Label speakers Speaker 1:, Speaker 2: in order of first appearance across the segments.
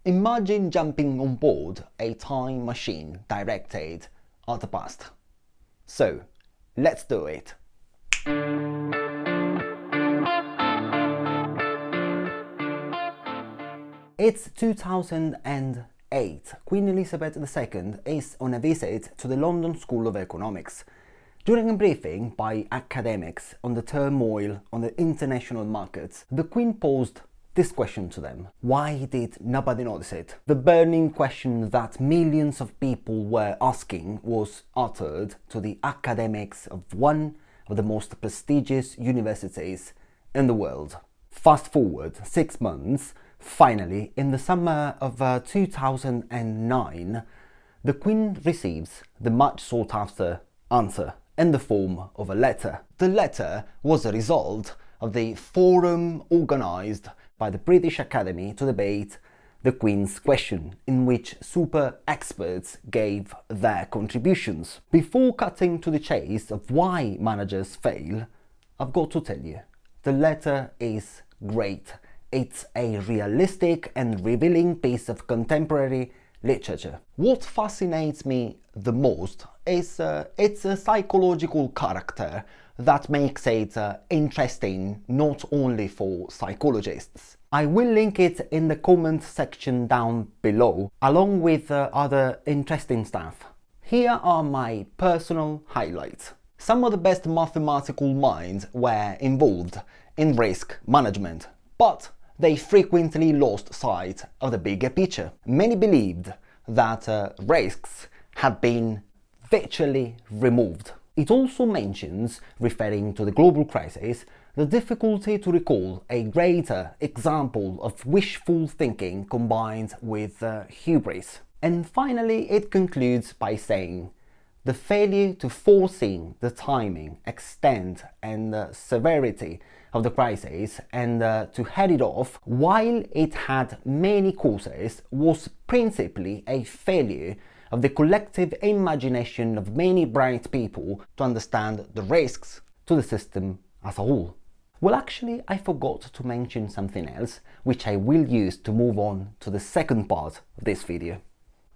Speaker 1: Imagine jumping on board a time machine directed at the past. So, let's do it. It's 2008. Queen Elizabeth II is on a visit to the London School of Economics. During a briefing by academics on the turmoil on the international markets, the Queen posed this question to them. Why did nobody notice it? The burning question that millions of people were asking was uttered to the academics of one of the most prestigious universities in the world. Fast forward 6 months, finally, in the summer of 2009, the Queen receives the much sought after answer in the form of a letter. The letter was a result of the forum organised by the British Academy to debate the Queen's question, in which super experts gave their contributions. Before cutting to the chase of why managers fail, I've got to tell you, the letter is great. It's a realistic and revealing piece of contemporary literature. What fascinates me the most is its psychological character that makes it interesting not only for psychologists. I will link it in the comment section down below, along with other interesting stuff. Here are my personal highlights. Some of the best mathematical minds were involved in risk management, but they frequently lost sight of the bigger picture. Many believed that risks had been virtually removed. It also mentions, referring to the global crisis, the difficulty to recall a greater example of wishful thinking combined with hubris. And finally, it concludes by saying, the failure to foresee the timing, extent and severity of the crisis and to head it off while it had many causes was principally a failure of the collective imagination of many bright people to understand the risks to the system as a whole. Well, actually, I forgot to mention something else, which I will use to move on to the second part of this video.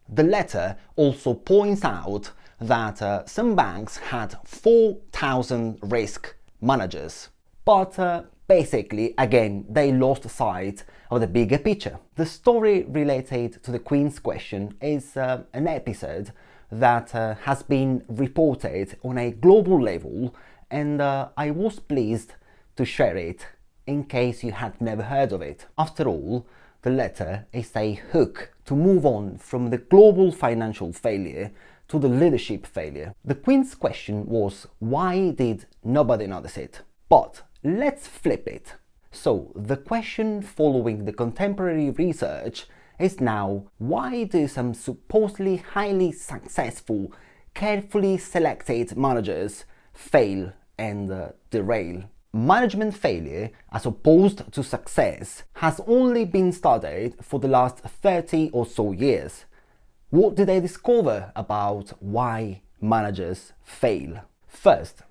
Speaker 1: The letter also points out that some banks had 4,000 risk managers, but basically, again, they lost sight of the bigger picture. The story related to the Queen's question is an episode that has been reported on a global level, and I was pleased to share it in case you had never heard of it. After all, the letter is a hook to move on from the global financial failure to the leadership failure. The Queen's question was, why did nobody notice it? But let's flip it. So the question following the contemporary research is now, why do some supposedly highly successful, carefully selected managers fail and derail? Management failure, as opposed to success, has only been studied for the last 30 or so years. What did they discover about why managers fail? First,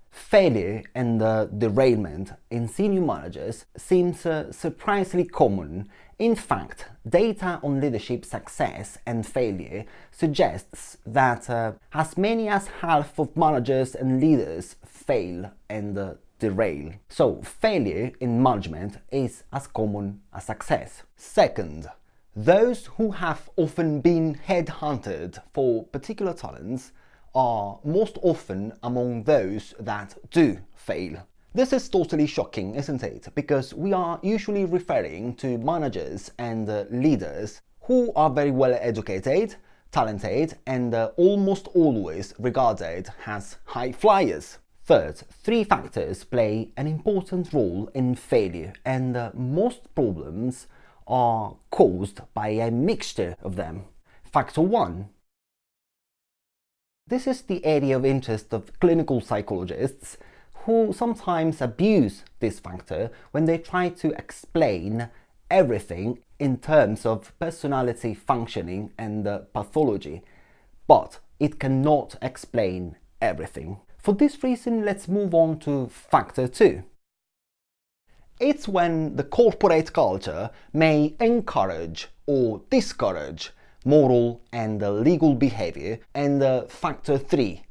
Speaker 1: failure and derailment in senior managers seems surprisingly common. In fact, data on leadership success and failure suggests that as many as half of managers and leaders fail and derail. So, failure in management is as common as success. Second, those who have often been headhunted for particular talents are most often among those that do fail. This is totally shocking, isn't it? Because we are usually referring to managers and leaders who are very well educated, talented, and almost always regarded as high flyers. Third, 3 factors play an important role in failure, and most problems are caused by a mixture of them. Factor 1. This is the area of interest of clinical psychologists, who sometimes abuse this factor when they try to explain everything in terms of personality functioning and pathology, but it cannot explain everything. For this reason, let's move on to factor 2. It's when the corporate culture may encourage or discourage moral and legal behavior. And factor 3,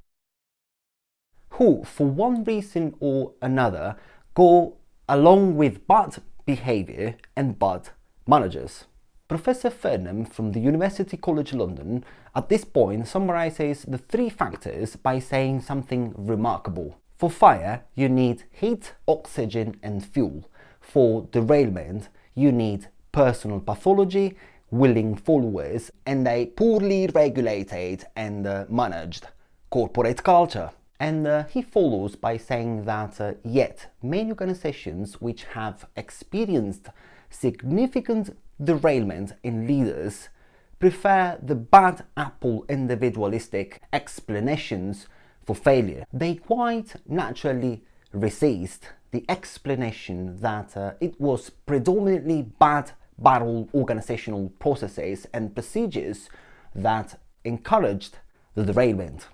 Speaker 1: who for one reason or another go along with bad behavior and bad managers. Professor Fernham from the University College London at this point summarizes the 3 factors by saying something remarkable. For fire, you need heat, oxygen and fuel. For derailment, you need personal pathology, willing followers, and a poorly regulated and managed corporate culture. And he follows by saying that yet many organizations which have experienced significant derailment in leaders prefer the bad apple individualistic explanations for failure. They quite naturally resist the explanation that it was predominantly bad barrel organizational processes and procedures that encouraged the derailment.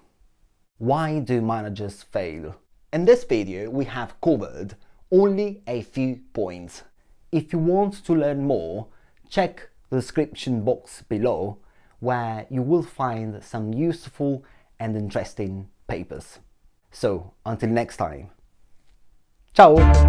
Speaker 1: Why do managers fail? In this video we have covered only a few points. If you want to learn more, check the description box below where you will find some useful and interesting papers. So until next time, ciao!